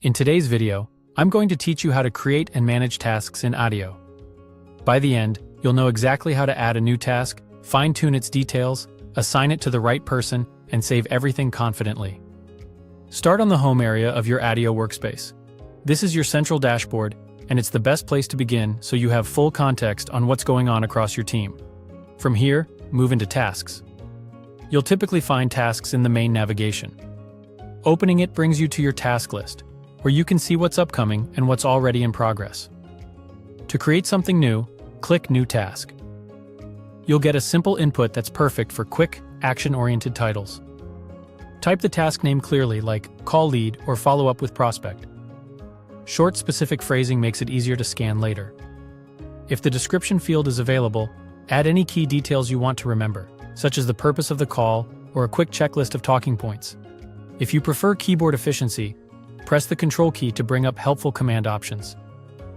In today's video, I'm going to teach you how to create and manage tasks in Attio. By the end, you'll know exactly how to add a new task, fine-tune its details, assign it to the right person, and save everything confidently. Start on the home area of your Attio workspace. This is your central dashboard, and it's the best place to begin so you have full context on what's going on across your team. From here, move into Tasks. You'll typically find tasks in the main navigation. Opening it brings you to your task list, where you can see what's upcoming and what's already in progress. To create something new, click New Task. You'll get a simple input that's perfect for quick, action-oriented titles. Type the task name clearly, like Call Lead or Follow Up with Prospect. Short, specific phrasing makes it easier to scan later. If the description field is available, add any key details you want to remember, such as the purpose of the call or a quick checklist of talking points. If you prefer keyboard efficiency, press the Control key to bring up helpful command options.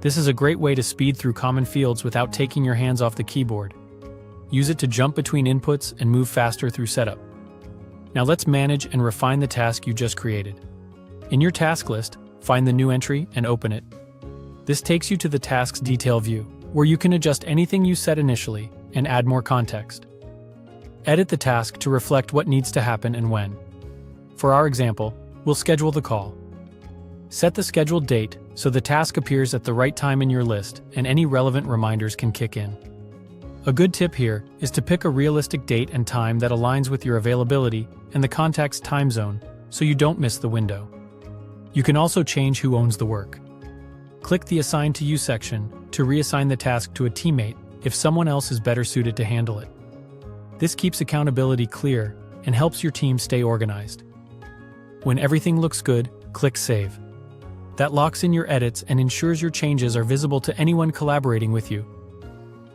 This is a great way to speed through common fields without taking your hands off the keyboard. Use it to jump between inputs and move faster through setup. Now let's manage and refine the task you just created. In your task list, find the new entry and open it. This takes you to the task's detail view, where you can adjust anything you set initially and add more context. Edit the task to reflect what needs to happen and when. For our example, we'll schedule the call. Set the scheduled date so the task appears at the right time in your list and any relevant reminders can kick in. A good tip here is to pick a realistic date and time that aligns with your availability and the contact's time zone so you don't miss the window. You can also change who owns the work. Click the Assign to You section to reassign the task to a teammate if someone else is better suited to handle it. This keeps accountability clear and helps your team stay organized. When everything looks good, click Save. That locks in your edits and ensures your changes are visible to anyone collaborating with you.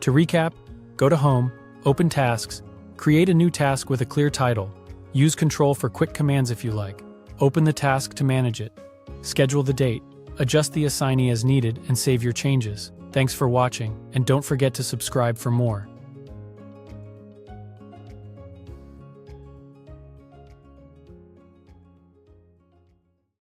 To recap, go to Home, open Tasks, create a new task with a clear title, use Control for quick commands if you like, open the task to manage it, schedule the date, adjust the assignee as needed, and save your changes. Thanks for watching, and don't forget to subscribe for more.